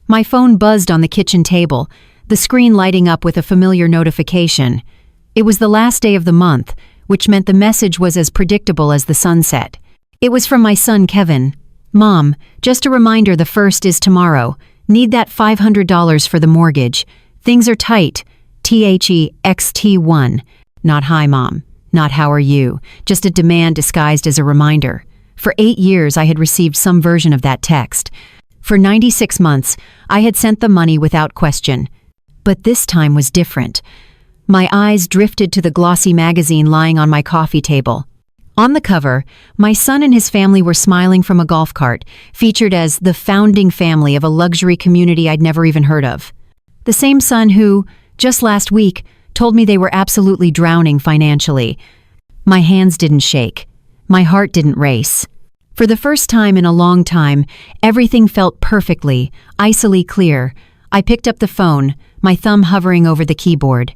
My phone buzzed on the kitchen table, the screen lighting up with a familiar notification. It was the last day of the month, which meant the message was as predictable as the sunset. It was from my son Kevin. "Mom, just a reminder, the first is tomorrow. Need that $500 for the mortgage. Things are tight. THEXT1. Not hi, Mom. Not how are you. Just a demand disguised as a reminder. For 8 years, I had received some version of that text. For 96 months, I had sent the money without question. But this time was different. My eyes drifted to the glossy magazine lying on my coffee table. On the cover, my son and his family were smiling from a golf cart, featured as the founding family of a luxury community I'd never even heard of. The same son who, just last week, told me they were absolutely drowning financially. My hands didn't shake. My heart didn't race. For the first time in a long time, everything felt perfectly, icily clear. I picked up the phone, my thumb hovering over the keyboard.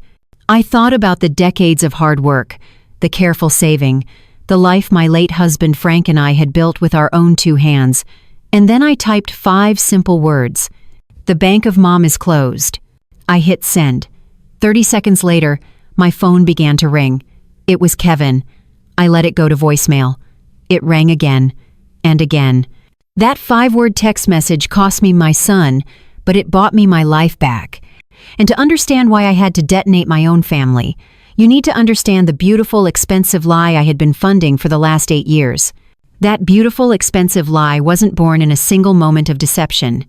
I thought about the decades of hard work, the careful saving, the life my late husband Frank and I had built with our own 2 hands. And then I typed 5 simple words. "The bank of Mom is closed." I hit send. 30 seconds later, my phone began to ring. It was Kevin. I let it go to voicemail. It rang again and again. That 5-word text message cost me my son, but it bought me my life back. And to understand why I had to detonate my own family, you need to understand the beautiful, expensive lie I had been funding for the last 8 years. That beautiful, expensive lie wasn't born in a single moment of deception.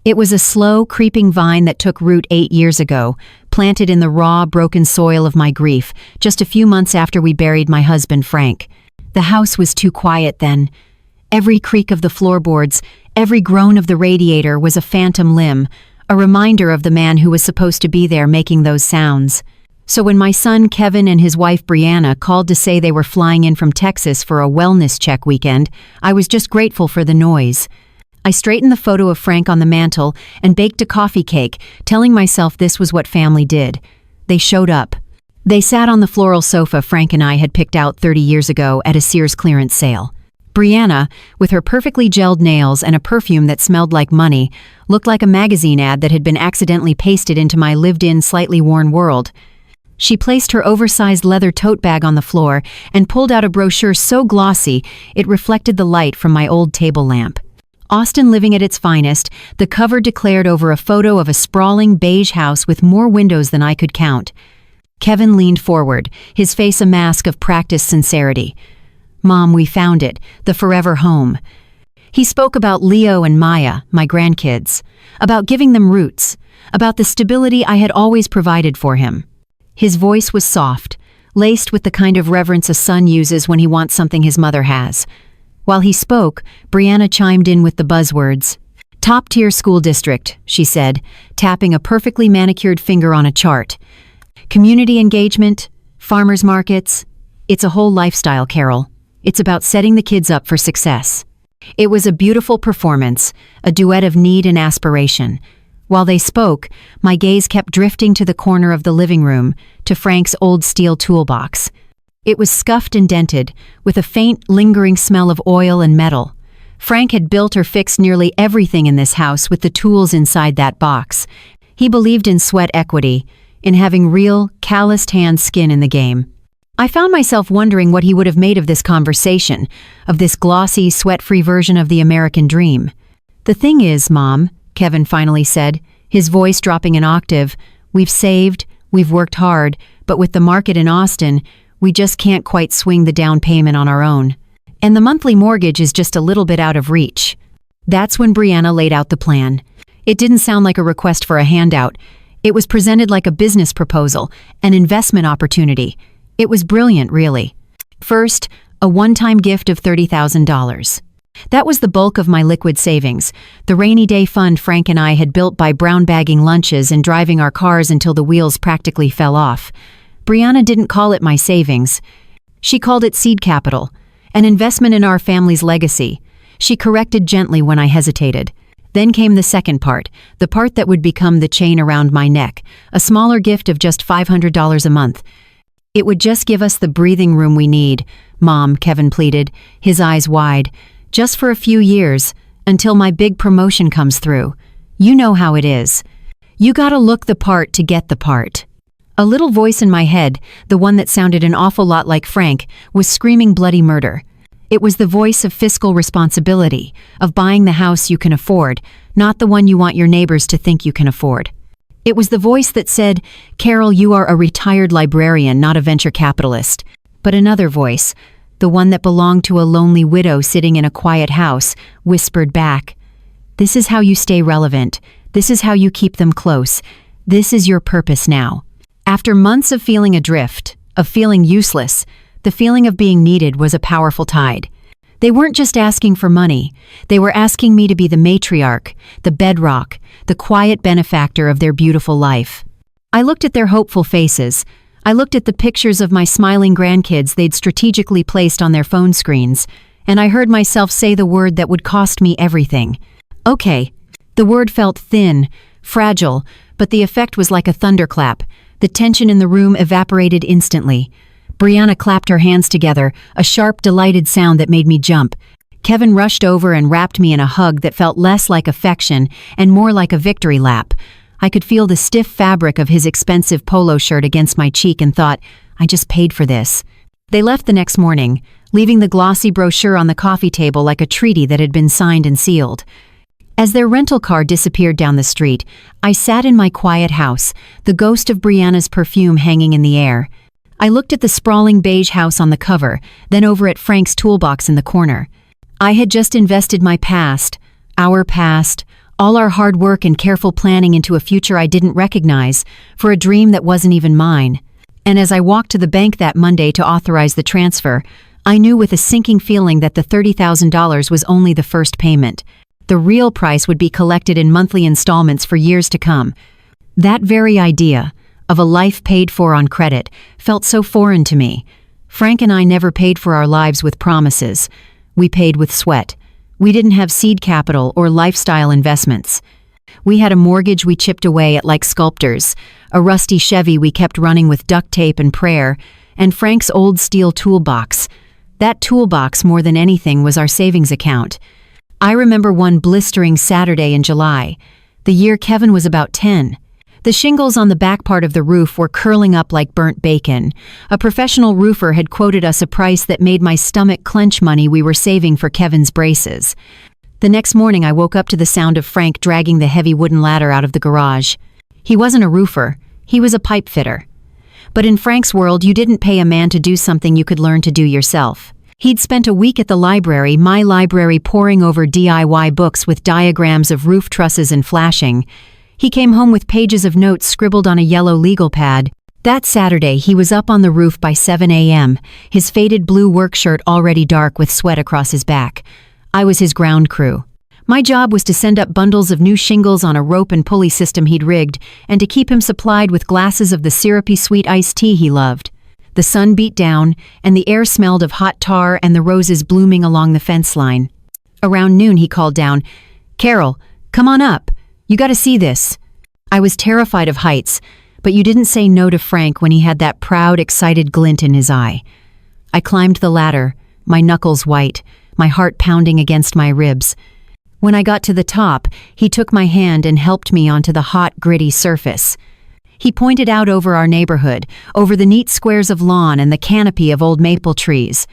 It was a slow, creeping vine that took root 8 years ago, planted in the raw, broken soil of my grief, just a few months after we buried my husband Frank. The house was too quiet then. Every creak of the floorboards, every groan of the radiator was a phantom limb, a reminder of the man who was supposed to be there making those sounds. So when my son Kevin and his wife Brianna called to say they were flying in from Texas for a wellness check weekend, I was just grateful for the noise. I straightened the photo of Frank on the mantel and baked a coffee cake, telling myself this was what family did. They showed up. They sat on the floral sofa Frank and I had picked out 30 years ago at a Sears clearance sale. Brianna, with her perfectly gelled nails and a perfume that smelled like money, looked like a magazine ad that had been accidentally pasted into my lived-in, slightly worn world. She placed her oversized leather tote bag on the floor and pulled out a brochure so glossy it reflected the light from my old table lamp. Austin living at its finest, the cover declared over a photo of a sprawling beige house with more windows than I could count. Kevin leaned forward, his face a mask of practiced sincerity. "Mom, we found it, the forever home." He spoke about Leo and Maya, my grandkids, about giving them roots, about the stability I had always provided for him. His voice was soft, laced with the kind of reverence a son uses when he wants something his mother has. While he spoke, Brianna chimed in with the buzzwords. "Top-tier school district," she said, tapping a perfectly manicured finger on a chart. "Community engagement, farmers markets. It's a whole lifestyle, Carol. It's about setting the kids up for success." It was a beautiful performance, a duet of need and aspiration. While they spoke, my gaze kept drifting to the corner of the living room, to Frank's old steel toolbox. It was scuffed and dented, with a faint, lingering smell of oil and metal. Frank had built or fixed nearly everything in this house with the tools inside that box. He believed in sweat equity, in having real, calloused hand skin in the game. I found myself wondering what he would have made of this conversation, of this glossy, sweat-free version of the American dream. "The thing is, Mom," Kevin finally said, his voice dropping an octave, "we've saved, we've worked hard, but with the market in Austin, we just can't quite swing the down payment on our own. And the monthly mortgage is just a little bit out of reach." That's when Brianna laid out the plan. It didn't sound like a request for a handout. It was presented like a business proposal, an investment opportunity. It was brilliant, really. First, a one-time gift of $30,000. That was the bulk of my liquid savings, the rainy day fund Frank and I had built by brown-bagging lunches and driving our cars until the wheels practically fell off. Brianna didn't call it my savings. She called it seed capital, an investment in our family's legacy. She corrected gently when I hesitated. Then came the second part, the part that would become the chain around my neck, a smaller gift of just $500 a month. "It would just give us the breathing room we need, Mom," Kevin pleaded, his eyes wide. "Just for a few years, until my big promotion comes through. You know how it is. You gotta look the part to get the part. A little voice in my head, the one that sounded an awful lot like Frank, was screaming bloody murder. It was the voice of fiscal responsibility, of buying the house you can afford, not the one you want your neighbors to think you can afford. It was the voice that said, "Carol, you are a retired librarian, not a venture capitalist." But another voice, the one that belonged to a lonely widow sitting in a quiet house, whispered back, "This is how you stay relevant. This is how you keep them close. This is your purpose now." After months of feeling adrift, of feeling useless, the feeling of being needed was a powerful tide. They weren't just asking for money. They were asking me to be the matriarch, the bedrock, the quiet benefactor of their beautiful life. I looked at their hopeful faces. I looked at the pictures of my smiling grandkids they'd strategically placed on their phone screens, and I heard myself say the word that would cost me everything. Okay. The word felt thin, fragile, but the effect was like a thunderclap. The tension in the room evaporated instantly. Brianna clapped her hands together, a sharp, delighted sound that made me jump. Kevin rushed over and wrapped me in a hug that felt less like affection and more like a victory lap. I could feel the stiff fabric of his expensive polo shirt against my cheek and thought, I just paid for this. They left the next morning, leaving the glossy brochure on the coffee table like a treaty that had been signed and sealed. As their rental car disappeared down the street, I sat in my quiet house, the ghost of Brianna's perfume hanging in the air. I looked at the sprawling beige house on the cover, then over at Frank's toolbox in the corner. I had just invested my past, our past, all our hard work and careful planning into a future I didn't recognize, for a dream that wasn't even mine. And as I walked to the bank that Monday to authorize the transfer, I knew with a sinking feeling that the $30,000 was only the first payment. The real price would be collected in monthly installments for years to come. That very idea, of a life paid for on credit, felt so foreign to me. Frank and I never paid for our lives with promises. We paid with sweat. We didn't have seed capital or lifestyle investments. We had a mortgage we chipped away at like sculptors, a rusty Chevy we kept running with duct tape and prayer, and Frank's old steel toolbox. That toolbox, more than anything, was our savings account. I remember one blistering Saturday in July, the year Kevin was about 10. The shingles on the back part of the roof were curling up like burnt bacon. A professional roofer had quoted us a price that made my stomach clench money we were saving for Kevin's braces. The next morning I woke up to the sound of Frank dragging the heavy wooden ladder out of the garage. He wasn't a roofer, he was a pipe fitter. But in Frank's world, you didn't pay a man to do something you could learn to do yourself. He'd spent a week at the library, my library, poring over DIY books with diagrams of roof trusses and flashing. He came home with pages of notes scribbled on a yellow legal pad. That Saturday, he was up on the roof by 7 a.m., his faded blue work shirt already dark with sweat across his back. I was his ground crew. My job was to send up bundles of new shingles on a rope and pulley system he'd rigged, and to keep him supplied with glasses of the syrupy sweet iced tea he loved. The sun beat down, and the air smelled of hot tar and the roses blooming along the fence line. Around noon he called down, "Carol, come on up. You gotta see this." I was terrified of heights, but you didn't say no to Frank when he had that proud, excited glint in his eye. I climbed the ladder, my knuckles white, my heart pounding against my ribs. When I got to the top, he took my hand and helped me onto the hot, gritty surface. He pointed out over our neighborhood, over the neat squares of lawn and the canopy of old maple trees.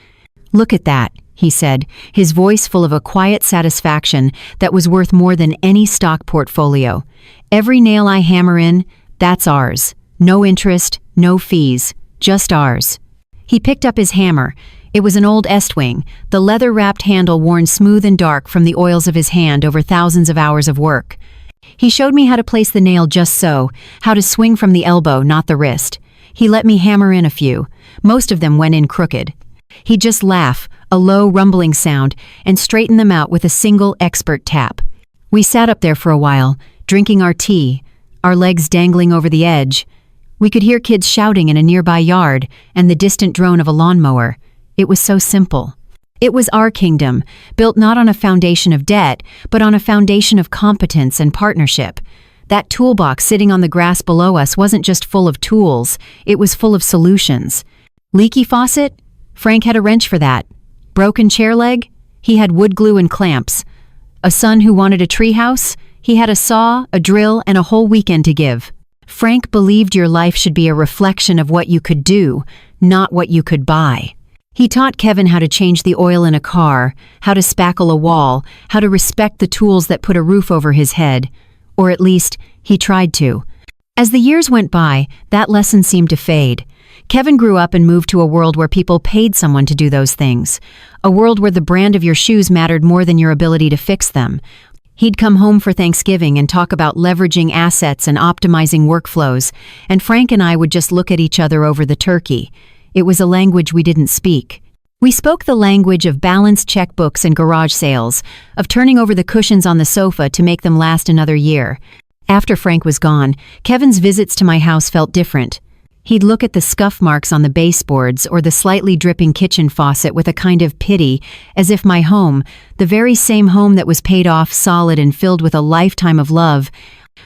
"Look at that," he said, his voice full of a quiet satisfaction that was worth more than any stock portfolio. "Every nail I hammer in, that's ours. No interest, no fees, just ours." He picked up his hammer. It was an old Estwing, the leather-wrapped handle worn smooth and dark from the oils of his hand over thousands of hours of work. He showed me how to place the nail just so, how to swing from the elbow, not the wrist. He let me hammer in a few. Most of them went in crooked. He'd just laugh, a low, rumbling sound, and straighten them out with a single expert tap. We sat up there for a while, drinking our tea, our legs dangling over the edge. We could hear kids shouting in a nearby yard and the distant drone of a lawnmower. It was so simple. It was our kingdom, built not on a foundation of debt, but on a foundation of competence and partnership. That toolbox sitting on the grass below us wasn't just full of tools, it was full of solutions. Leaky faucet? Frank had a wrench for that. Broken chair leg? He had wood glue and clamps. A son who wanted a treehouse? He had a saw, a drill, and a whole weekend to give. Frank believed your life should be a reflection of what you could do, not what you could buy. He taught Kevin how to change the oil in a car, how to spackle a wall, how to respect the tools that put a roof over his head. Or at least, he tried to. As the years went by, that lesson seemed to fade. Kevin grew up and moved to a world where people paid someone to do those things. A world where the brand of your shoes mattered more than your ability to fix them. He'd come home for Thanksgiving and talk about leveraging assets and optimizing workflows, and Frank and I would just look at each other over the turkey. It was a language we didn't speak. We spoke the language of balanced checkbooks and garage sales, of turning over the cushions on the sofa to make them last another year. After Frank was gone, Kevin's visits to my house felt different. He'd look at the scuff marks on the baseboards or the slightly dripping kitchen faucet with a kind of pity, as if my home, the very same home that was paid off solid and filled with a lifetime of love,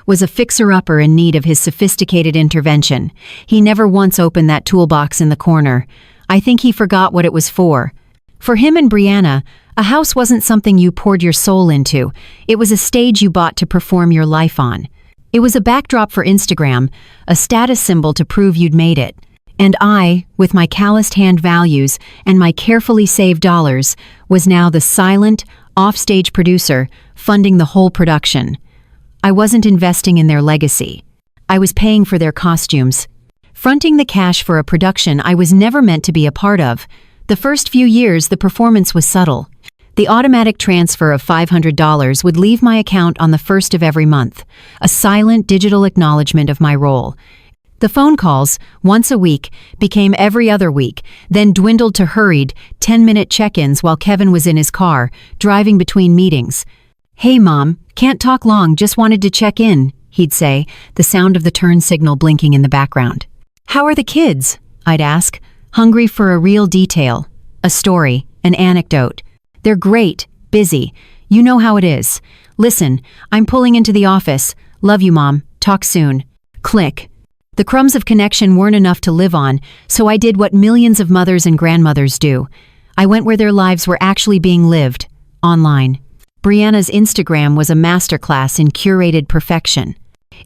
was a fixer-upper in need of his sophisticated intervention. He never once opened that toolbox in the corner. I think he forgot what it was for. For him and Brianna, a house wasn't something you poured your soul into. It was a stage you bought to perform your life on. It was a backdrop for Instagram, a status symbol to prove you'd made it. And I, with my calloused hand values and my carefully saved dollars, was now the silent, offstage producer, funding the whole production. I wasn't investing in their legacy. I was paying for their costumes. Fronting the cash for a production I was never meant to be a part of. The first few years, the performance was subtle. The automatic transfer of $500 would leave my account on the first of every month, a silent digital acknowledgement of my role. The phone calls, once a week, became every other week, then dwindled to hurried, 10-minute check-ins while Kevin was in his car, driving between meetings. "Hey, Mom, can't talk long, just wanted to check in," he'd say, the sound of the turn signal blinking in the background. "How are the kids?" I'd ask, hungry for a real detail, a story, an anecdote. "They're great, busy. You know how it is. Listen, I'm pulling into the office. Love you, Mom. Talk soon." Click. The crumbs of connection weren't enough to live on, so I did what millions of mothers and grandmothers do. I went where their lives were actually being lived, online. Brianna's Instagram was a masterclass in curated perfection.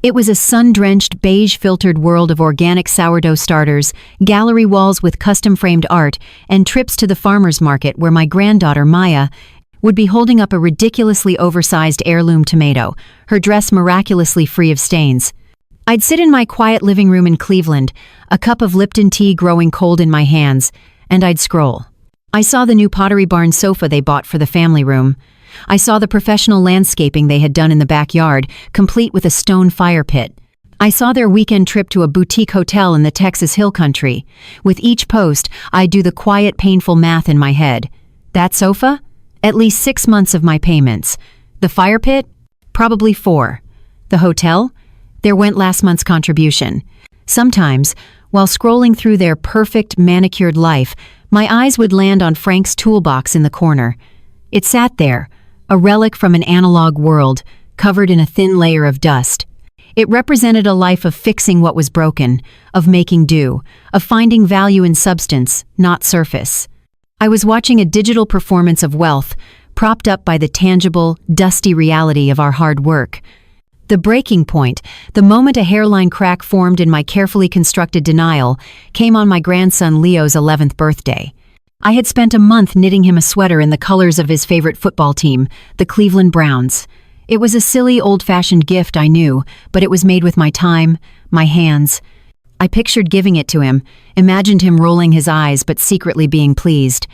It was a sun-drenched, beige-filtered world of organic sourdough starters, gallery walls with custom-framed art, and trips to the farmer's market where my granddaughter, Maya, would be holding up a ridiculously oversized heirloom tomato, her dress miraculously free of stains. I'd sit in my quiet living room in Cleveland, a cup of Lipton tea growing cold in my hands, and I'd scroll. I saw the new Pottery Barn sofa they bought for the family room. I saw the professional landscaping they had done in the backyard, complete with a stone fire pit. I saw their weekend trip to a boutique hotel in the Texas Hill Country. With each post, I'd do the quiet, painful math in my head. That sofa? At least 6 months of my payments. The fire pit? Probably 4. The hotel? There went last month's contribution. Sometimes, while scrolling through their perfect, manicured life, my eyes would land on Frank's toolbox in the corner. It sat there, a relic from an analog world, covered in a thin layer of dust. It represented a life of fixing what was broken, of making do, of finding value in substance, not surface. I was watching a digital performance of wealth, propped up by the tangible, dusty reality of our hard work. The breaking point, the moment a hairline crack formed in my carefully constructed denial, came on my grandson Leo's 11th birthday. I had spent a month knitting him a sweater in the colors of his favorite football team, the Cleveland Browns. It was a silly, old-fashioned gift, I knew, but it was made with my time, my hands. I pictured giving it to him, imagined him rolling his eyes but secretly being pleased.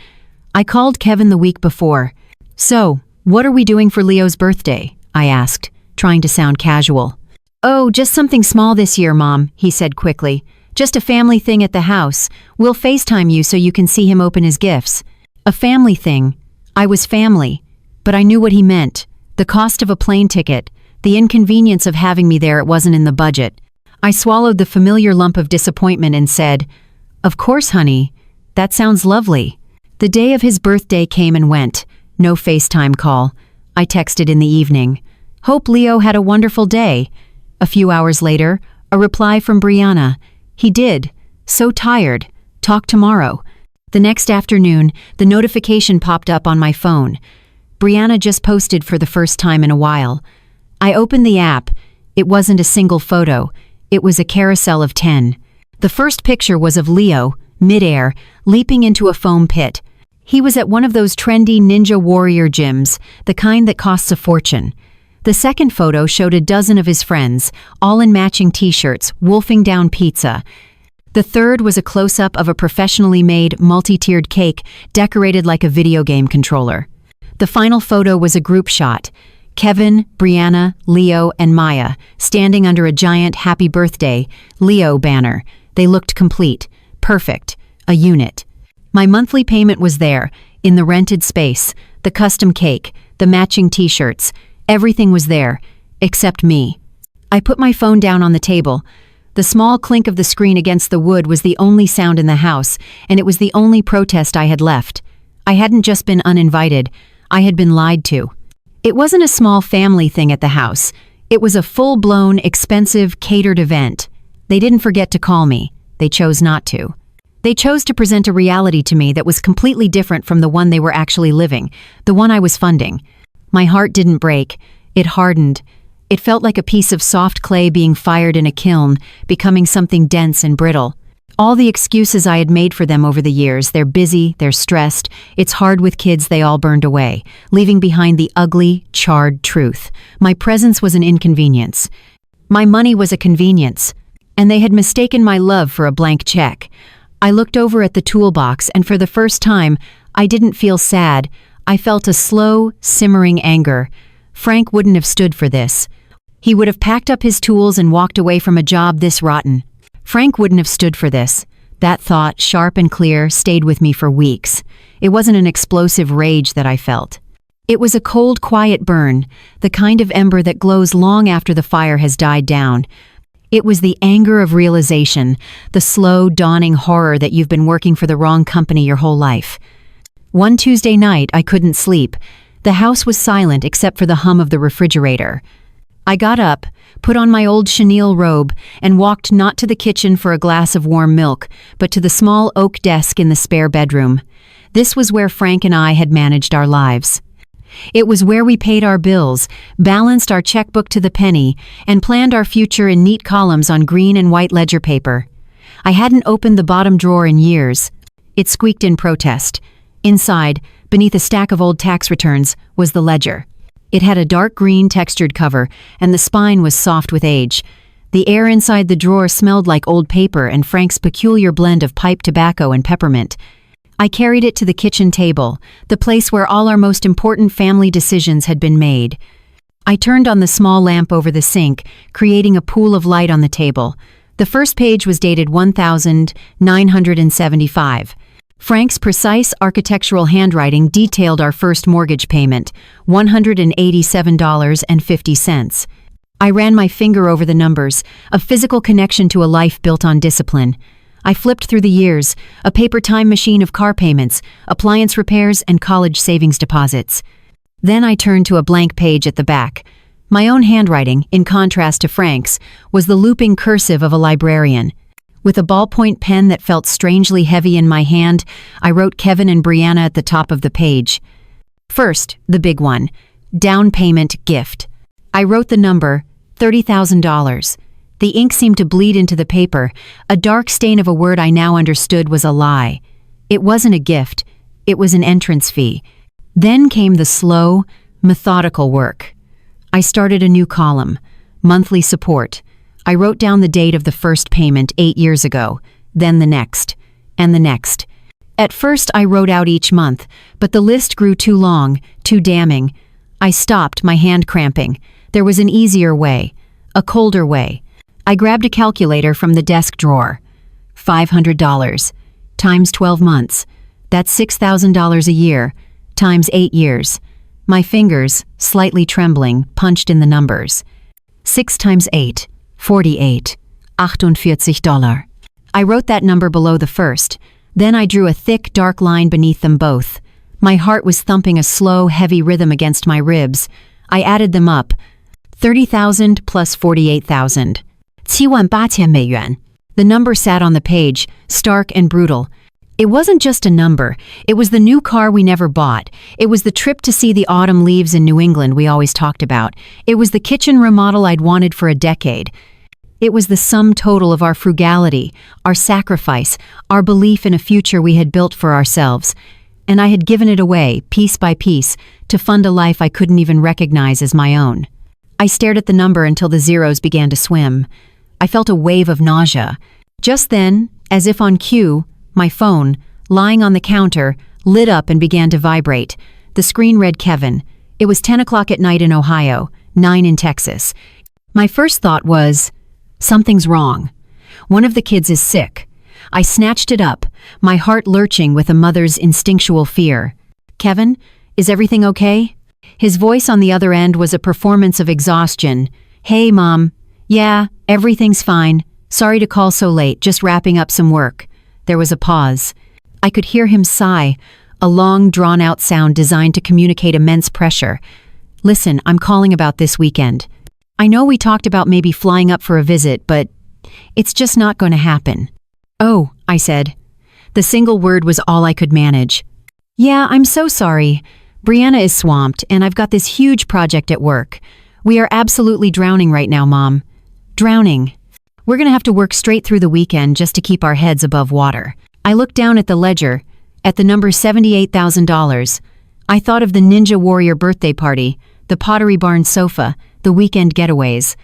I called Kevin the week before. "So, what are we doing for Leo's birthday?" I asked, trying to sound casual. "Oh, just something small this year, Mom," he said quickly. "Just a family thing at the house. We'll FaceTime you so you can see him open his gifts." A family thing. I was family. But I knew what he meant. The cost of a plane ticket. The inconvenience of having me there, it wasn't in the budget. I swallowed the familiar lump of disappointment and said, "Of course, honey. That sounds lovely." The day of his birthday came and went. No FaceTime call. I texted in the evening. "Hope Leo had a wonderful day." A few hours later, a reply from Brianna. "He did. So tired. Talk tomorrow." The next afternoon, the notification popped up on my phone. Brianna just posted for the first time in a while. I opened the app. It wasn't a single photo. It was a carousel of 10. The first picture was of Leo, midair, leaping into a foam pit. He was at one of those trendy ninja warrior gyms, the kind that costs a fortune. The second photo showed a dozen of his friends, all in matching t-shirts, wolfing down pizza. The third was a close-up of a professionally made, multi-tiered cake decorated like a video game controller. The final photo was a group shot. Kevin, Brianna, Leo, and Maya, standing under a giant Happy Birthday, Leo banner. They looked complete, perfect, a unit. My monthly payment was there, in the rented space, the custom cake, the matching t-shirts. Everything was there, except me. I put my phone down on the table. The small clink of the screen against the wood was the only sound in the house, and it was the only protest I had left. I hadn't just been uninvited, I had been lied to. It wasn't a small family thing at the house. It was a full-blown, expensive, catered event. They didn't forget to call me. They chose not to. They chose to present a reality to me that was completely different from the one they were actually living, the one I was funding. My heart didn't break. It hardened. It felt like a piece of soft clay being fired in a kiln, becoming something dense and brittle. All the excuses I had made for them over the years, they're busy, they're stressed, it's hard with kids, they all burned away, leaving behind the ugly, charred truth. My presence was an inconvenience. My money was a convenience. And they had mistaken my love for a blank check. I looked over at the toolbox, and for the first time, I didn't feel sad. I felt a slow, simmering anger. Frank wouldn't have stood for this. He would have packed up his tools and walked away from a job this rotten. Frank wouldn't have stood for this. That thought, sharp and clear, stayed with me for weeks. It wasn't an explosive rage that I felt. It was a cold, quiet burn, the kind of ember that glows long after the fire has died down. It was the anger of realization, the slow, dawning horror that you've been working for the wrong company your whole life. One Tuesday night, I couldn't sleep. The house was silent except for the hum of the refrigerator. I got up, put on my old chenille robe, and walked not to the kitchen for a glass of warm milk, but to the small oak desk in the spare bedroom. This was where Frank and I had managed our lives. It was where we paid our bills, balanced our checkbook to the penny, and planned our future in neat columns on green and white ledger paper. I hadn't opened the bottom drawer in years. It squeaked in protest. Inside, beneath a stack of old tax returns, was the ledger. It had a dark green textured cover, and the spine was soft with age. The air inside the drawer smelled like old paper and Frank's peculiar blend of pipe tobacco and peppermint. I carried it to the kitchen table, the place where all our most important family decisions had been made. I turned on the small lamp over the sink, creating a pool of light on the table. The first page was dated 1975. Frank's precise architectural handwriting detailed our first mortgage payment, $187.50. I ran my finger over the numbers, a physical connection to a life built on discipline. I flipped through the years, a paper time machine of car payments, appliance repairs, and college savings deposits. Then I turned to a blank page at the back. My own handwriting, in contrast to Frank's, was the looping cursive of a librarian. With a ballpoint pen that felt strangely heavy in my hand, I wrote Kevin and Brianna at the top of the page. First, the big one, down payment gift. I wrote the number, $30,000. The ink seemed to bleed into the paper, a dark stain of a word I now understood was a lie. It wasn't a gift, it was an entrance fee. Then came the slow, methodical work. I started a new column, monthly support. I wrote down the date of the first payment 8 years ago, then the next, and the next. At first I wrote out each month, but the list grew too long, too damning. I stopped, my hand cramping. There was an easier way, a colder way. I grabbed a calculator from the desk drawer. $500 times 12 months. That's $6,000 a year, times 8 years. My fingers, slightly trembling, punched in the numbers. 6 times 8. 48. $48. I wrote that number below the first. Then I drew a thick, dark line beneath them both. My heart was thumping a slow, heavy rhythm against my ribs. I added them up. 30,000 plus 48,000. 78,000 美元. The number sat on the page, stark and brutal. It wasn't just a number. It was the new car we never bought. It was the trip to see the autumn leaves in New England we always talked about. It was the kitchen remodel I'd wanted for a decade. It was the sum total of our frugality, our sacrifice, our belief in a future we had built for ourselves. And I had given it away, piece by piece, to fund a life I couldn't even recognize as my own. I stared at the number until the zeros began to swim. I felt a wave of nausea. Just then, as if on cue, my phone, lying on the counter, lit up and began to vibrate. The screen read Kevin. It was 10 o'clock at night in Ohio, 9 in Texas. My first thought was, something's wrong. One of the kids is sick. I snatched it up, my heart lurching with a mother's instinctual fear. Kevin, is everything okay? His voice on the other end was a performance of exhaustion. Hey, Mom. Yeah, everything's fine. Sorry to call so late, just wrapping up some work. There was a pause. I could hear him sigh, a long, drawn-out sound designed to communicate immense pressure. Listen, I'm calling about this weekend. I know we talked about maybe flying up for a visit, but it's just not going to happen. Oh, I said. The single word was all I could manage. Yeah, I'm so sorry. Brianna is swamped, and I've got this huge project at work. We are absolutely drowning right now, Mom. Drowning. We're going to have to work straight through the weekend just to keep our heads above water. I looked down at the ledger, at the number $78,000. I thought of the Ninja Warrior birthday party, the Pottery Barn sofa, the weekend getaways.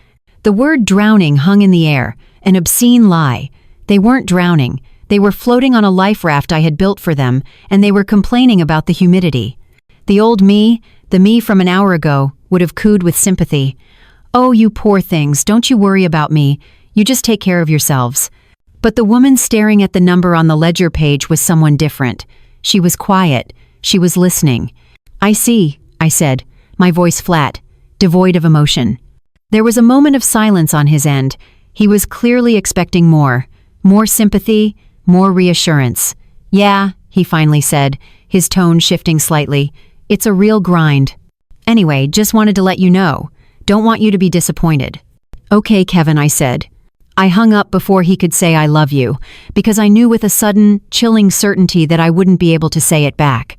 The word drowning hung in the air, an obscene lie. They weren't drowning. They were floating on a life raft I had built for them, and they were complaining about the humidity. The old me, the me from an hour ago, would have cooed with sympathy. Oh, you poor things, don't you worry about me. You just take care of yourselves. But the woman staring at the number on the ledger page was someone different. She was quiet. She was listening. I see, I said, my voice flat, devoid of emotion. There was a moment of silence on his end. He was clearly expecting more sympathy, more reassurance. Yeah, he finally said, his tone shifting slightly. It's a real grind. Anyway, just wanted to let you know. Don't want you to be disappointed. Okay, Kevin, I said. I hung up before he could say I love you, because I knew with a sudden, chilling certainty that I wouldn't be able to say it back.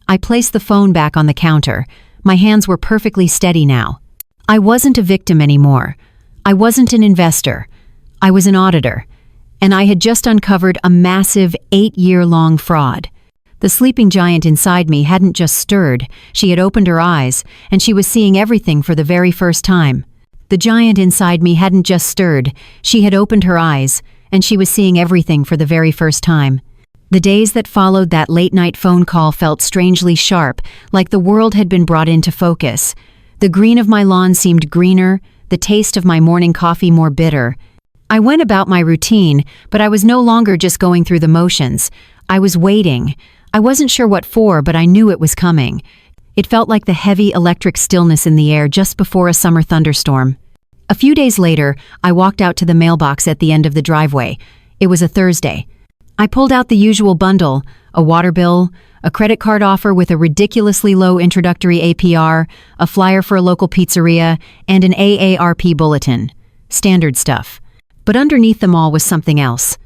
I placed the phone back on the counter. My hands were perfectly steady now. I wasn't a victim anymore. I wasn't an investor. I was an auditor. And I had just uncovered a massive 8-year-long fraud. The sleeping giant inside me hadn't just stirred, she had opened her eyes, and she was seeing everything for the very first time. The giant inside me hadn't just stirred, she had opened her eyes, and she was seeing everything for the very first time. The days that followed that late-night phone call felt strangely sharp, like the world had been brought into focus. The green of my lawn seemed greener, the taste of my morning coffee more bitter. I went about my routine, but I was no longer just going through the motions. I was waiting. I wasn't sure what for, but I knew it was coming. It felt like the heavy electric stillness in the air just before a summer thunderstorm. A few days later, I walked out to the mailbox at the end of the driveway. It was a Thursday. I pulled out the usual bundle, a water bill, a credit card offer with a ridiculously low introductory APR, a flyer for a local pizzeria, and an AARP bulletin. Standard stuff. But underneath them all was something else.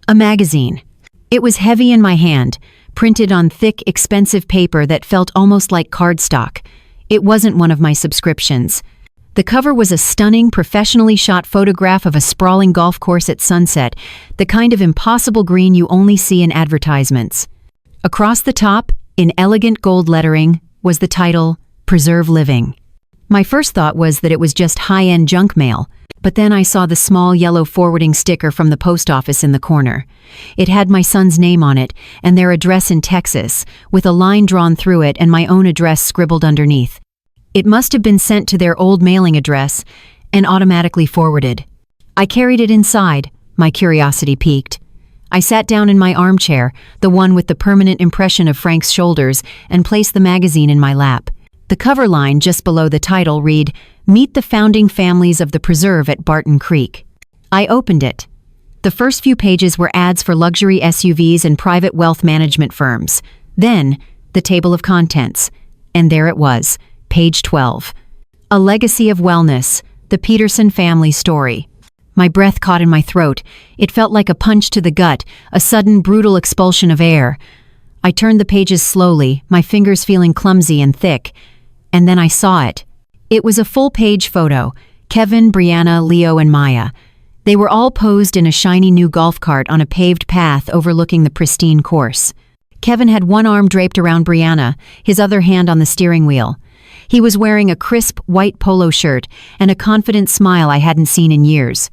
A magazine. It was heavy in my hand, printed on thick, expensive paper that felt almost like cardstock. It wasn't one of my subscriptions. The cover was a stunning, professionally shot photograph of a sprawling golf course at sunset, the kind of impossible green you only see in advertisements. Across the top, in elegant gold lettering, was the title, Preserve Living. My first thought was that it was just high-end junk mail, but then I saw the small yellow forwarding sticker from the post office in the corner. It had my son's name on it, and their address in Texas, with a line drawn through it and my own address scribbled underneath. It must have been sent to their old mailing address and automatically forwarded. I carried it inside, my curiosity piqued. I sat down in my armchair, the one with the permanent impression of Frank's shoulders, and placed the magazine in my lap. The cover line just below the title read, "Meet the founding families of the preserve at Barton Creek." I opened it. The first few pages were ads for luxury SUVs and private wealth management firms. Then, the table of contents. And there it was. Page 12. A Legacy of Wellness, the Peterson Family Story. My breath caught in my throat. It felt like a punch to the gut, a sudden, brutal expulsion of air. I turned the pages slowly, my fingers feeling clumsy and thick. And then I saw it. It was a full-page photo. Kevin, Brianna, Leo, and Maya. They were all posed in a shiny new golf cart on a paved path overlooking the pristine course. Kevin had one arm draped around Brianna, his other hand on the steering wheel. He was wearing a crisp, white polo shirt and a confident smile I hadn't seen in years.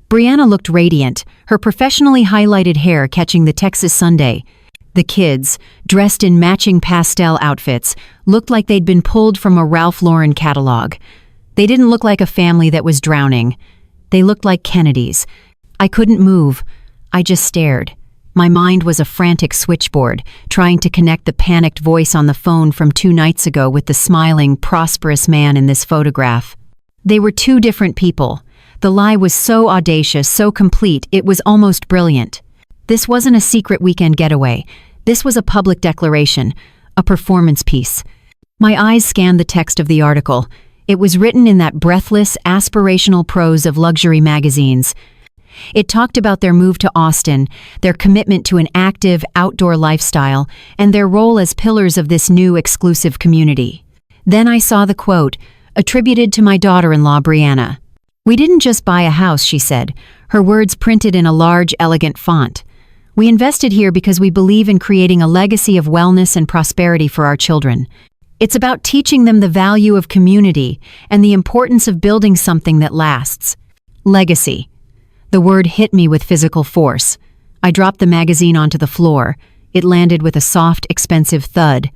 Brianna looked radiant, her professionally highlighted hair catching the Texas Sunday. The kids, dressed in matching pastel outfits, looked like they'd been pulled from a Ralph Lauren catalog. They didn't look like a family that was drowning. They looked like Kennedys. I couldn't move. I just stared. My mind was a frantic switchboard, trying to connect the panicked voice on the phone from 2 nights ago with the smiling, prosperous man in this photograph. They were 2 different people. The lie was so audacious, so complete, it was almost brilliant. This wasn't a secret weekend getaway. This was a public declaration, a performance piece. My eyes scanned the text of the article. It was written in that breathless, aspirational prose of luxury magazines. It talked about their move to Austin, their commitment to an active, outdoor lifestyle, and their role as pillars of this new, exclusive community. Then I saw the quote, attributed to my daughter-in-law, Brianna. "We didn't just buy a house," she said, her words printed in a large, elegant font. "We invested here because we believe in creating a legacy of wellness and prosperity for our children. It's about teaching them the value of community and the importance of building something that lasts." Legacy. The word hit me with physical force. I dropped the magazine onto the floor. It landed with a soft, expensive thud.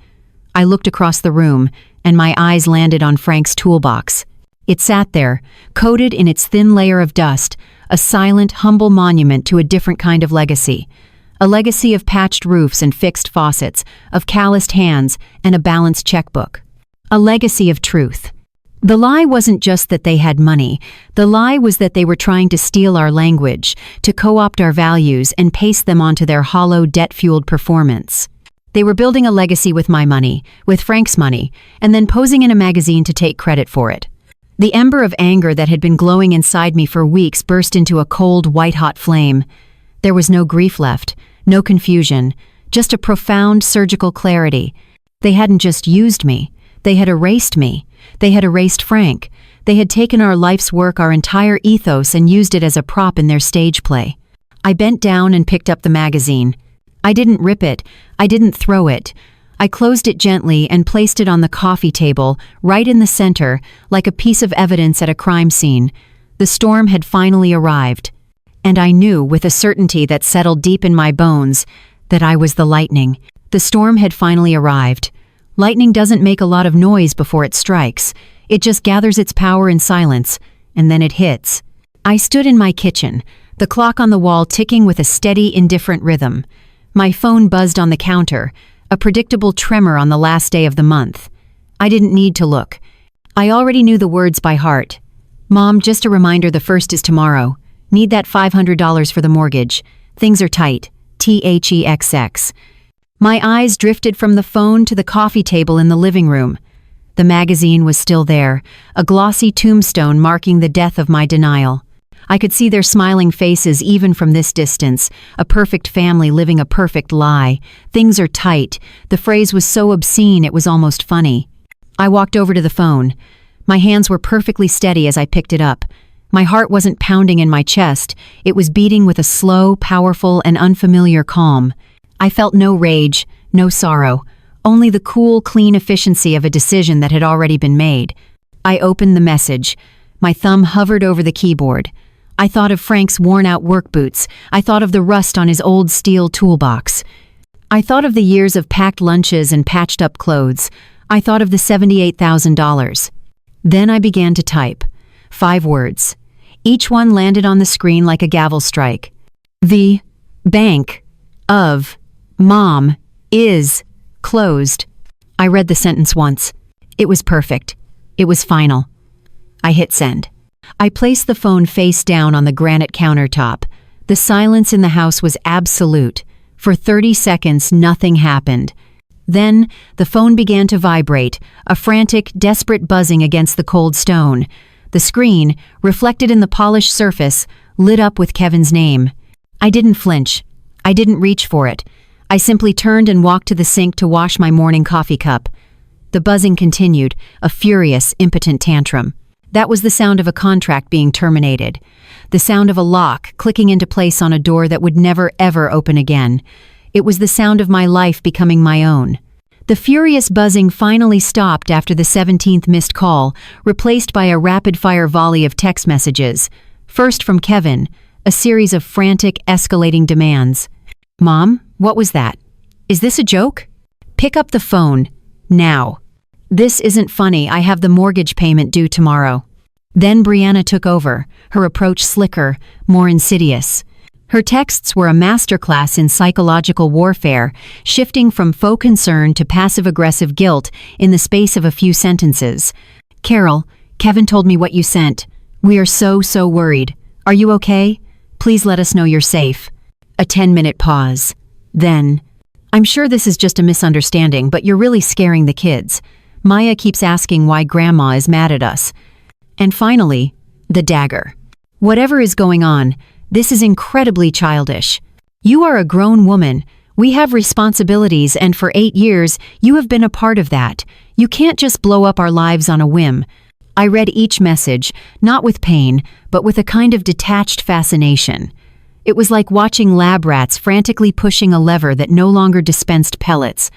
I looked across the room, and my eyes landed on Frank's toolbox. It sat there, coated in its thin layer of dust, a silent, humble monument to a different kind of legacy. A legacy of patched roofs and fixed faucets, of calloused hands and a balanced checkbook. A legacy of truth. The lie wasn't just that they had money. The lie was that they were trying to steal our language, to co-opt our values and paste them onto their hollow, debt-fueled performance. They were building a legacy with my money, with Frank's money, and then posing in a magazine to take credit for it. The ember of anger that had been glowing inside me for weeks burst into a cold, white-hot flame. There was no grief left, no confusion, just a profound surgical clarity. They hadn't just used me. They had erased me. They had erased Frank. They had taken our life's work, our entire ethos, and used it as a prop in their stage play. I bent down and picked up the magazine. I didn't rip it. I didn't throw it. I closed it gently and placed it on the coffee table, right in the center, like a piece of evidence at a crime scene. The storm had finally arrived. And I knew, with a certainty that settled deep in my bones, that I was the lightning. The storm had finally arrived. Lightning doesn't make a lot of noise before it strikes. It just gathers its power in silence, and then it hits. I stood in my kitchen, the clock on the wall ticking with a steady, indifferent rhythm. My phone buzzed on the counter, a predictable tremor on the last day of the month. I didn't need to look. I already knew the words by heart. "Mom, just a reminder, the 1st is tomorrow. Need that $500 for the mortgage. Things are tight. THEXX. My eyes drifted from the phone to the coffee table in the living room. The magazine was still there, a glossy tombstone marking the death of my denial. I could see their smiling faces even from this distance, a perfect family living a perfect lie. Things are tight. The phrase was so obscene it was almost funny. I walked over to the phone. My hands were perfectly steady as I picked it up. My heart wasn't pounding in my chest. It was beating with a slow, powerful, and unfamiliar calm. I felt no rage, no sorrow, only the cool, clean efficiency of a decision that had already been made. I opened the message. My thumb hovered over the keyboard. I thought of Frank's worn-out work boots. I thought of the rust on his old steel toolbox. I thought of the years of packed lunches and patched-up clothes. I thought of the $78,000. Then I began to type. 5 words. Each one landed on the screen like a gavel strike. The bank of Mom is closed. I read the sentence once. It was perfect. It was final. I hit send. I placed the phone face down on the granite countertop. The silence in the house was absolute. For 30 seconds, nothing happened. Then, the phone began to vibrate, a frantic, desperate buzzing against the cold stone. The screen, reflected in the polished surface, lit up with Kevin's name. I didn't flinch. I didn't reach for it. I simply turned and walked to the sink to wash my morning coffee cup. The buzzing continued, a furious, impotent tantrum. That was the sound of a contract being terminated. The sound of a lock clicking into place on a door that would never ever open again. It was the sound of my life becoming my own. The furious buzzing finally stopped after the 17th missed call, replaced by a rapid-fire volley of text messages. First from Kevin, a series of frantic, escalating demands. "Mom, what was that? Is this a joke? Pick up the phone. Now. This isn't funny, I have the mortgage payment due tomorrow." Then Brianna took over, her approach slicker, more insidious. Her texts were a masterclass in psychological warfare, shifting from faux concern to passive-aggressive guilt in the space of a few sentences. "Carol, Kevin told me what you sent. We are so worried. Are you okay? Please let us know you're safe." A 10-minute pause. Then, "I'm sure this is just a misunderstanding, but you're really scaring the kids. Maya keeps asking why Grandma is mad at us." And finally, the dagger. "Whatever is going on, this is incredibly childish. You are a grown woman. We have responsibilities, and for 8 years, you have been a part of that. You can't just blow up our lives on a whim." I read each message, not with pain, but with a kind of detached fascination. It was like watching lab rats frantically pushing a lever that no longer dispensed pellets.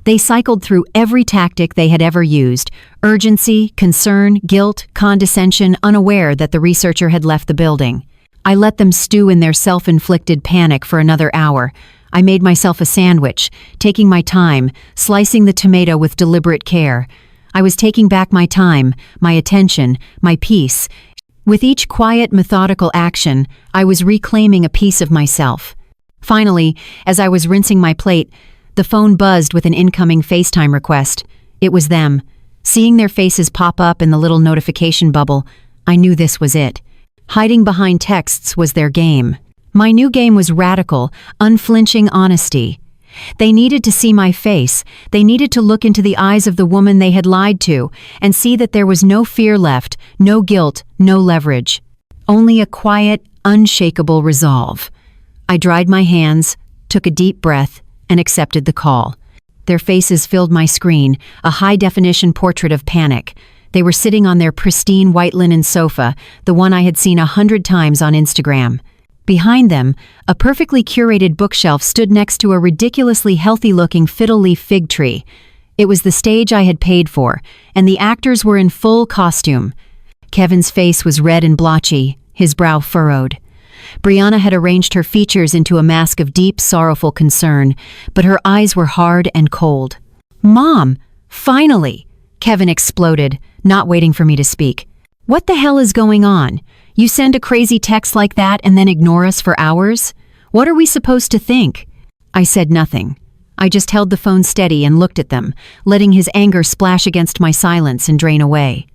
They cycled through every tactic they had ever used: urgency, concern, guilt, condescension, unaware that the researcher had left the building. I let them stew in their self-inflicted panic for another hour. I made myself a sandwich, taking my time, slicing the tomato with deliberate care. I was taking back my time, my attention, my peace. With each quiet, methodical action, I was reclaiming a piece of myself. Finally, as I was rinsing my plate, the phone buzzed with an incoming FaceTime request. It was them. Seeing their faces pop up in the little notification bubble, I knew this was it. Hiding behind texts was their game. My new game was radical, unflinching honesty. They needed to see my face. They needed to look into the eyes of the woman they had lied to and see that there was no fear left, no guilt, no leverage. Only a quiet, unshakable resolve. I dried my hands, took a deep breath, and accepted the call. Their faces filled my screen, a high-definition portrait of panic. They were sitting on their pristine white linen sofa, the one I had seen 100 times on Instagram. Behind them, a perfectly curated bookshelf stood next to a ridiculously healthy-looking fiddle-leaf fig tree. It was the stage I had paid for, and the actors were in full costume. Kevin's face was red and blotchy, his brow furrowed. Brianna had arranged her features into a mask of deep, sorrowful concern, but her eyes were hard and cold. "Mom! Finally!" Kevin exploded, not waiting for me to speak. "What the hell is going on? You send a crazy text like that and then ignore us for hours? What are we supposed to think?" I said nothing. I just held the phone steady and looked at them, letting his anger splash against my silence and drain away.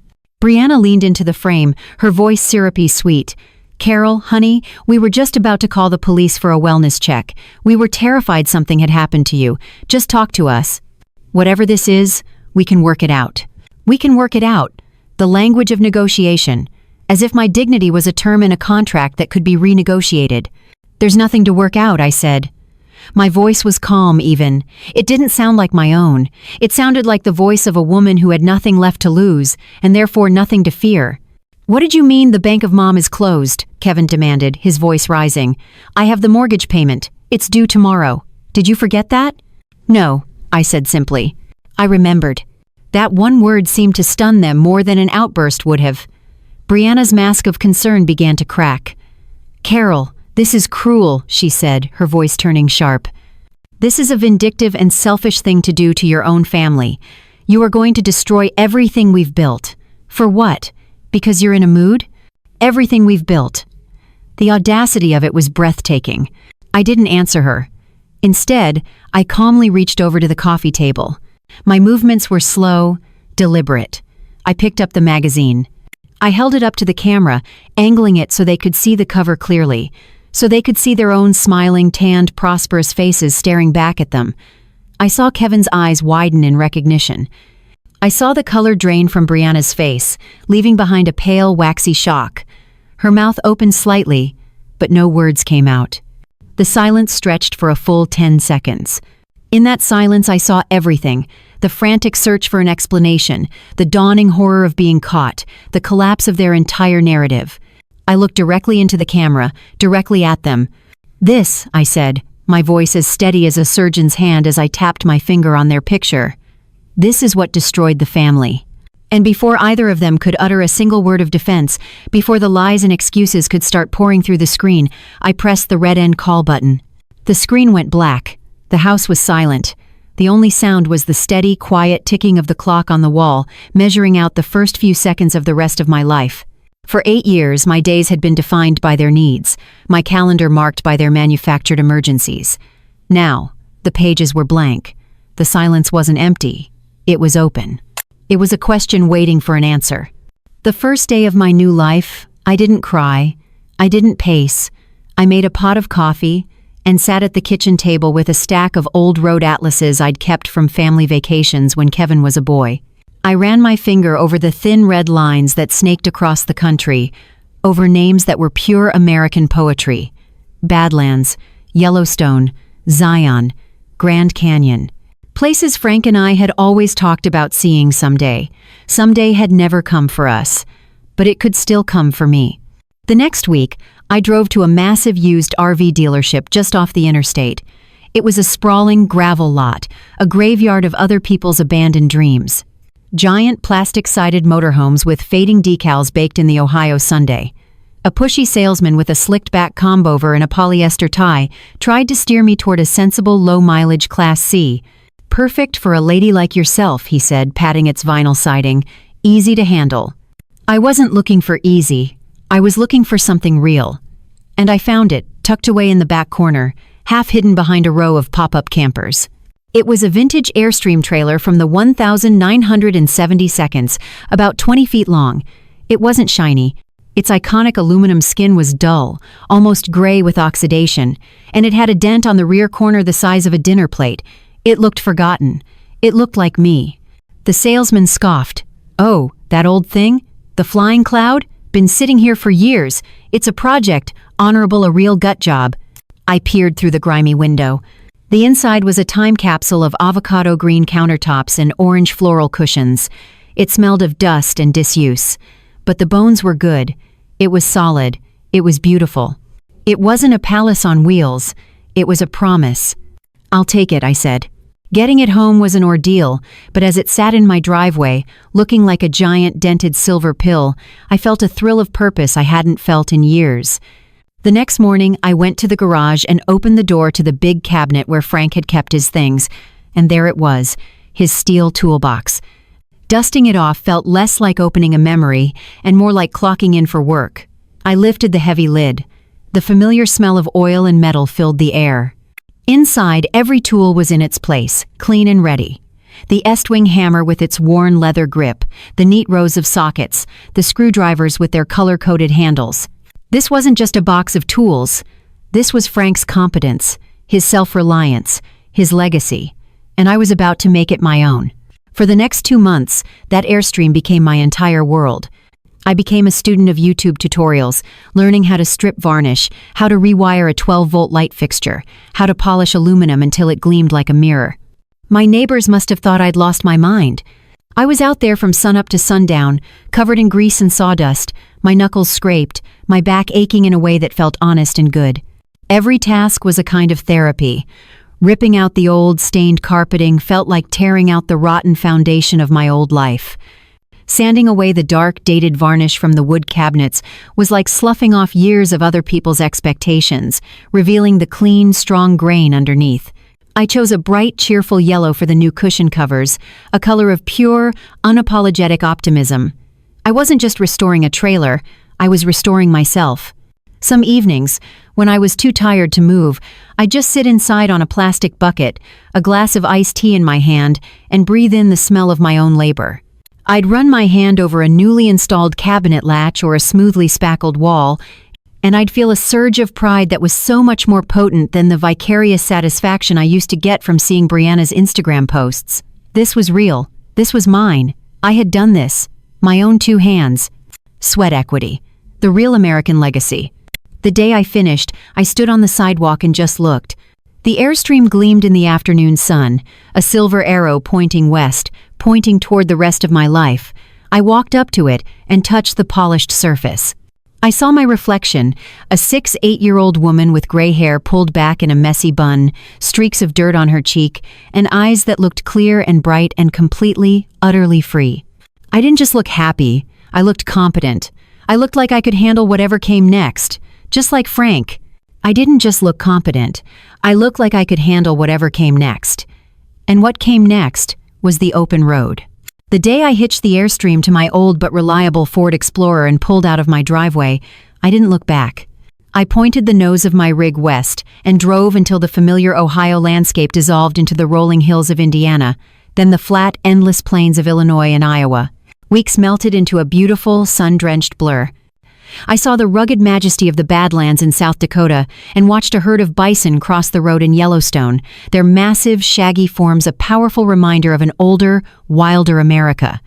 Brianna leaned into the frame, her voice syrupy sweet. "Carol, honey, we were just about to call the police for a wellness check. We were terrified something had happened to you. Just talk to us. Whatever this is, we can work it out. We can work it out." The language of negotiation. As if my dignity was a term in a contract that could be renegotiated. "There's nothing to work out," I said. My voice was calm even. It didn't sound like my own. It sounded like the voice of a woman who had nothing left to lose, and therefore nothing to fear. "What did you mean the Bank of Mom is closed?" Kevin demanded, his voice rising. "I have the mortgage payment. It's due tomorrow. Did you forget that?" "No," I said simply. I remembered. That one word seemed to stun them more than an outburst would have. Brianna's mask of concern began to crack. "Carol, this is cruel," she said, her voice turning sharp. "This is a vindictive and selfish thing to do to your own family. You are going to destroy everything we've built. For what? Because you're in a mood? Everything we've built." The audacity of it was breathtaking. I didn't answer her. Instead, I calmly reached over to the coffee table. My movements were slow, deliberate. I picked up the magazine. I held it up to the camera, angling it so they could see the cover clearly, so they could see their own smiling, tanned, prosperous faces staring back at them. I saw Kevin's eyes widen in recognition. I saw the color drain from Brianna's face, leaving behind a pale, waxy shock. Her mouth opened slightly, but no words came out. The silence stretched for a full 10 seconds. In that silence, I saw everything: the frantic search for an explanation, the dawning horror of being caught, the collapse of their entire narrative. I looked directly into the camera, directly at them. "This," I said, my voice as steady as a surgeon's hand as I tapped my finger on their picture. "This is what destroyed the family." And before either of them could utter a single word of defense, before the lies and excuses could start pouring through the screen, I pressed the red end call button. The screen went black. The house was silent. The only sound was the steady, quiet ticking of the clock on the wall, measuring out the first few seconds of the rest of my life. For 8 years, my days had been defined by their needs, my calendar marked by their manufactured emergencies. Now, the pages were blank. The silence wasn't empty. It was open. It was a question waiting for an answer. The first day of my new life, I didn't cry. I didn't pace. I made a pot of coffee and sat at the kitchen table with a stack of old road atlases I'd kept from family vacations when Kevin was a boy. I ran my finger over the thin red lines that snaked across the country, over names that were pure American poetry: Badlands, Yellowstone, Zion, Grand Canyon. Places Frank and I had always talked about seeing someday. Someday had never come for us, but it could still come for me. The next week, I drove to a massive used RV dealership just off the interstate. It was a sprawling gravel lot, a graveyard of other people's abandoned dreams. Giant plastic-sided motorhomes with fading decals baked in the Ohio Sunday. A pushy salesman with a slicked-back comb-over and a polyester tie tried to steer me toward a sensible low-mileage Class C. "Perfect for a lady like yourself," he said, patting its vinyl siding. "Easy to handle." I wasn't looking for easy. I was looking for something real. And I found it, tucked away in the back corner, half hidden behind a row of pop-up campers. It was a vintage Airstream trailer from the 1972, about 20 feet long. It wasn't shiny. Its iconic aluminum skin was dull, almost gray with oxidation, and it had a dent on the rear corner the size of a dinner plate. It looked forgotten. It looked like me. The salesman scoffed. "Oh, that old thing? The flying cloud? Been sitting here for years. It's a project, honorable, a real gut job." I peered through the grimy window. The inside was a time capsule of avocado green countertops and orange floral cushions. It smelled of dust and disuse. But the bones were good. It was solid. It was beautiful. It wasn't a palace on wheels. It was a promise. "I'll take it," I said. Getting it home was an ordeal, but as it sat in my driveway, looking like a giant dented silver pill, I felt a thrill of purpose I hadn't felt in years. The next morning, I went to the garage and opened the door to the big cabinet where Frank had kept his things, and there it was, his steel toolbox. Dusting it off felt less like opening a memory and more like clocking in for work. I lifted the heavy lid. The familiar smell of oil and metal filled the air. Inside, every tool was in its place, clean and ready. The Estwing hammer with its worn leather grip, the neat rows of sockets, the screwdrivers with their color-coded handles. This wasn't just a box of tools. This was Frank's competence, his self-reliance, his legacy, and I was about to make it my own. For the next 2 months, that Airstream became my entire world. I became a student of YouTube tutorials, learning how to strip varnish, how to rewire a 12-volt light fixture, how to polish aluminum until it gleamed like a mirror. My neighbors must have thought I'd lost my mind. I was out there from sunup to sundown, covered in grease and sawdust, my knuckles scraped, my back aching in a way that felt honest and good. Every task was a kind of therapy. Ripping out the old, stained carpeting felt like tearing out the rotten foundation of my old life. Sanding away the dark, dated varnish from the wood cabinets was like sloughing off years of other people's expectations, revealing the clean, strong grain underneath. I chose a bright, cheerful yellow for the new cushion covers, a color of pure, unapologetic optimism. I wasn't just restoring a trailer, I was restoring myself. Some evenings, when I was too tired to move, I'd just sit inside on a plastic bucket, a glass of iced tea in my hand, and breathe in the smell of my own labor. I'd run my hand over a newly installed cabinet latch or a smoothly spackled wall, and I'd feel a surge of pride that was so much more potent than the vicarious satisfaction I used to get from seeing Brianna's Instagram posts. This was real. This was mine. I had done this. My own 2 hands. Sweat equity. The real American legacy. The day I finished, I stood on the sidewalk and just looked. The Airstream gleamed in the afternoon sun, a silver arrow pointing west, pointing toward the rest of my life. I walked up to it and touched the polished surface. I saw my reflection, a 6-8-year-old woman with gray hair pulled back in a messy bun, streaks of dirt on her cheek, and eyes that looked clear and bright and completely, utterly free. I didn't just look happy, I looked competent. I looked like I could handle whatever came next, just like Frank. I didn't just look competent, I looked like I could handle whatever came next. And what came next was the open road. The day I hitched the Airstream to my old but reliable Ford Explorer and pulled out of my driveway, I didn't look back. I pointed the nose of my rig west and drove until the familiar Ohio landscape dissolved into the rolling hills of Indiana, then the flat, endless plains of Illinois and Iowa. Weeks melted into a beautiful, sun-drenched blur. I saw the rugged majesty of the Badlands in South Dakota and watched a herd of bison cross the road in Yellowstone, their massive, shaggy forms a powerful reminder of an older, wilder America.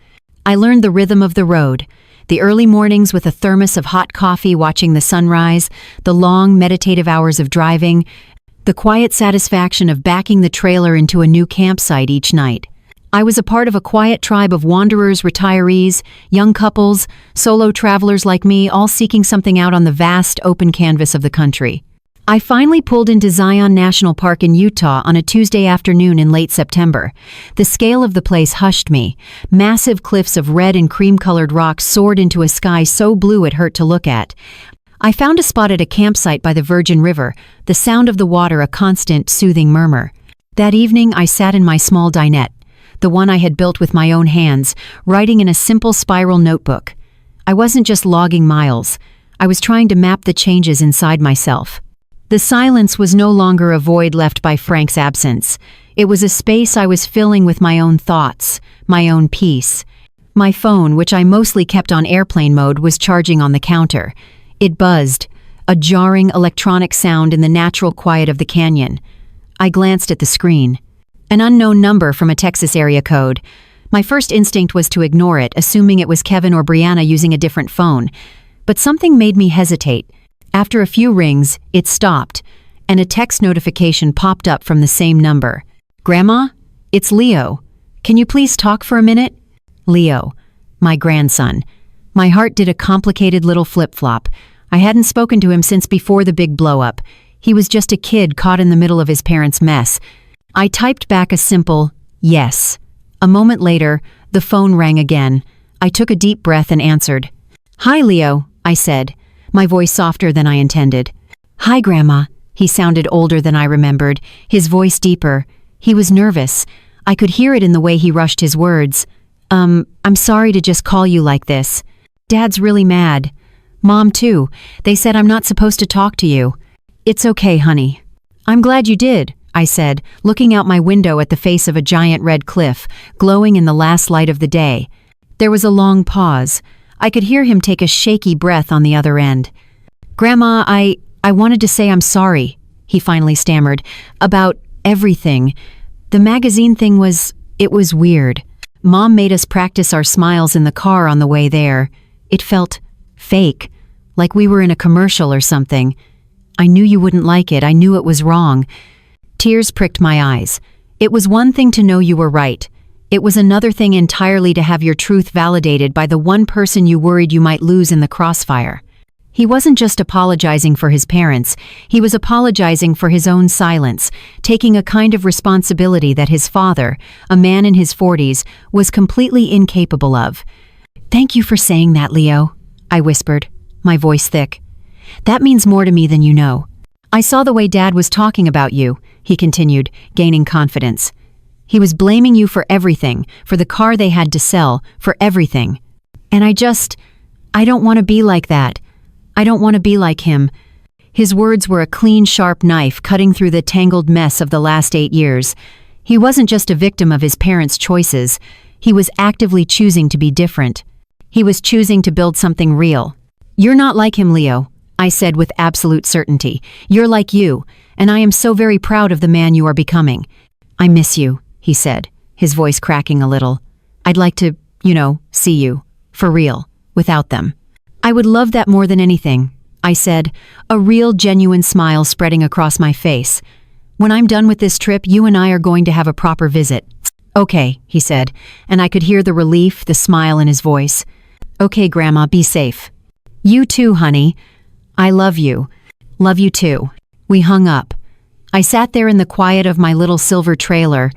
I learned the rhythm of the road, the early mornings with a thermos of hot coffee watching the sunrise, the long, meditative hours of driving, the quiet satisfaction of backing the trailer into a new campsite each night. I was a part of a quiet tribe of wanderers, retirees, young couples, solo travelers like me, all seeking something out on the vast, open canvas of the country. I finally pulled into Zion National Park in Utah on a Tuesday afternoon in late September. The scale of the place hushed me. Massive cliffs of red and cream-colored rocks soared into a sky so blue it hurt to look at. I found a spot at a campsite by the Virgin River, the sound of the water a constant, soothing murmur. That evening I sat in my small dinette, the one I had built with my own hands, writing in a simple spiral notebook. I wasn't just logging miles. I was trying to map the changes inside myself. The silence was no longer a void left by Frank's absence. It was a space I was filling with my own thoughts, my own peace. My phone, which I mostly kept on airplane mode, was charging on the counter. It buzzed, a jarring electronic sound in the natural quiet of the canyon. I glanced at the screen. An unknown number from a Texas area code. My first instinct was to ignore it, assuming it was Kevin or Brianna using a different phone. But something made me hesitate. After a few rings, it stopped, and a text notification popped up from the same number. "Grandma? It's Leo. Can you please talk for a minute?" Leo, my grandson. My heart did a complicated little flip-flop. I hadn't spoken to him since before the big blow-up. He was just a kid caught in the middle of his parents' mess. I typed back a simple, yes. A moment later, the phone rang again. I took a deep breath and answered. "Hi, Leo," I said, my voice softer than I intended. "Hi, Grandma." He sounded older than I remembered, his voice deeper. He was nervous. I could hear it in the way he rushed his words. I'm sorry to just call you like this. Dad's really mad. Mom, too. They said I'm not supposed to talk to you." "It's okay, honey." "I'm glad you did," I said, looking out my window at the face of a giant red cliff, glowing in the last light of the day. There was a long pause. I could hear him take a shaky breath on the other end. "Grandma, I wanted to say I'm sorry," he finally stammered, "about everything. The magazine thing it was weird. Mom made us practice our smiles in the car on the way there. It felt fake, like we were in a commercial or something. I knew you wouldn't like it. I knew it was wrong." Tears pricked my eyes. It was one thing to know you were right. It was another thing entirely to have your truth validated by the one person you worried you might lose in the crossfire. He wasn't just apologizing for his parents, he was apologizing for his own silence, taking a kind of responsibility that his father, a man in his 40s, was completely incapable of. "Thank you for saying that, Leo," I whispered, my voice thick. "That means more to me than you know. I saw the way Dad was talking about you," he continued, gaining confidence. "He was blaming you for everything, for the car they had to sell, for everything. And I don't want to be like that. I don't want to be like him." His words were a clean, sharp knife cutting through the tangled mess of the last 8 years. He wasn't just a victim of his parents' choices. He was actively choosing to be different. He was choosing to build something real. "You're not like him, Leo," I said with absolute certainty. "You're like you, and I am so very proud of the man you are becoming." "I miss you," he said, his voice cracking a little. I'd like to, see you. For real. Without them. I would love that more than anything, I said, a real genuine smile spreading across my face. When I'm done with this trip, you and I are going to have a proper visit. Okay, he said, and I could hear the relief, the smile in his voice. Okay, Grandma, be safe. You too, honey. I love you. Love you too. We hung up. I sat there in the quiet of my little silver trailer,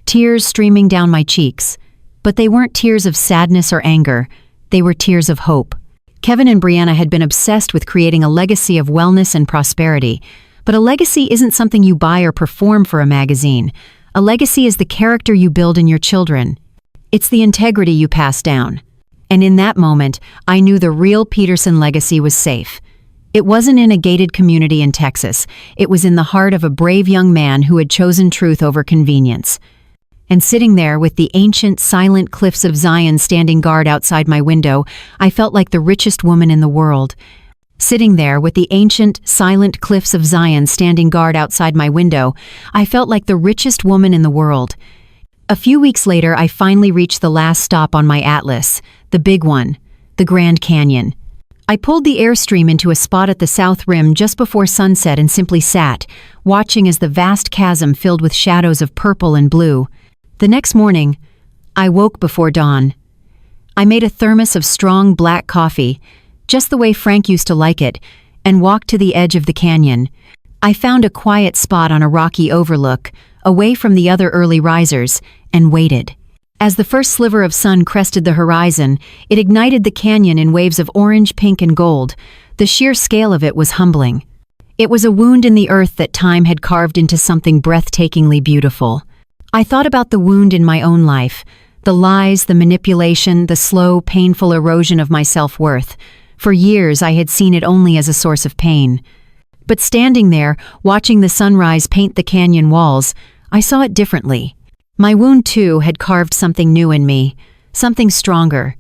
tears streaming down my cheeks. But they weren't tears of sadness or anger. They were tears of hope. Kevin and Brianna had been obsessed with creating a legacy of wellness and prosperity. But a legacy isn't something you buy or perform for a magazine. A legacy is the character you build in your children. It's the integrity you pass down. And in that moment, I knew the real Peterson legacy was safe. It wasn't in a gated community in Texas. It was in the heart of a brave young man who had chosen truth over convenience. And sitting there with the ancient, silent cliffs of Zion standing guard outside my window, I felt like the richest woman in the world. Sitting there with the ancient, silent cliffs of Zion standing guard outside my window, I felt like the richest woman in the world. A few weeks later, I finally reached the last stop on my atlas, the big one, the Grand Canyon. I pulled the Airstream into a spot at the south rim just before sunset and simply sat, watching as the vast chasm filled with shadows of purple and blue. The next morning, I woke before dawn. I made a thermos of strong black coffee, just the way Frank used to like it, and walked to the edge of the canyon. I found a quiet spot on a rocky overlook, away from the other early risers, and waited. As the first sliver of sun crested the horizon, it ignited the canyon in waves of orange, pink, and gold. The sheer scale of it was humbling. It was a wound in the earth that time had carved into something breathtakingly beautiful. I thought about the wound in my own life, the lies, the manipulation, the slow, painful erosion of my self-worth. For years, I had seen it only as a source of pain. But standing there, watching the sunrise paint the canyon walls, I saw it differently. My wound, too, had carved something new in me, something stronger.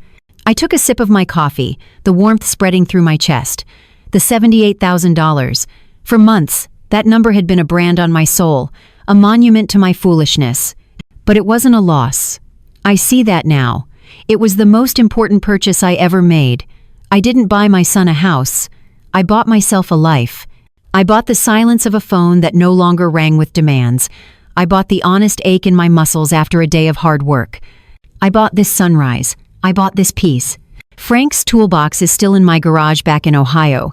I took a sip of my coffee, the warmth spreading through my chest. The $78,000. For months, that number had been a brand on my soul, a monument to my foolishness. But it wasn't a loss. I see that now. It was the most important purchase I ever made. I didn't buy my son a house. I bought myself a life. I bought the silence of a phone that no longer rang with demands. I bought the honest ache in my muscles after a day of hard work. I bought this sunrise. I bought this peace. Frank's toolbox is still in my garage back in Ohio,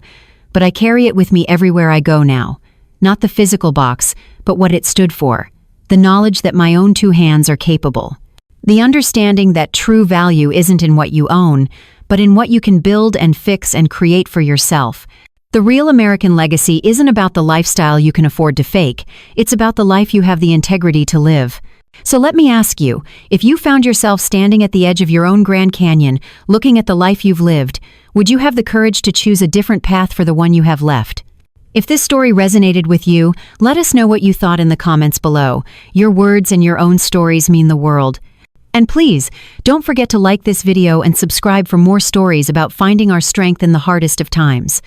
but I carry it with me everywhere I go now. Not the physical box, but what it stood for. The knowledge that my own two hands are capable. The understanding that true value isn't in what you own, but in what you can build and fix and create for yourself. The real American legacy isn't about the lifestyle you can afford to fake. It's about the life you have the integrity to live. So let me ask you, if you found yourself standing at the edge of your own Grand Canyon, looking at the life you've lived, would you have the courage to choose a different path for the one you have left? If this story resonated with you, let us know what you thought in the comments below. Your words and your own stories mean the world. And please, don't forget to like this video and subscribe for more stories about finding our strength in the hardest of times.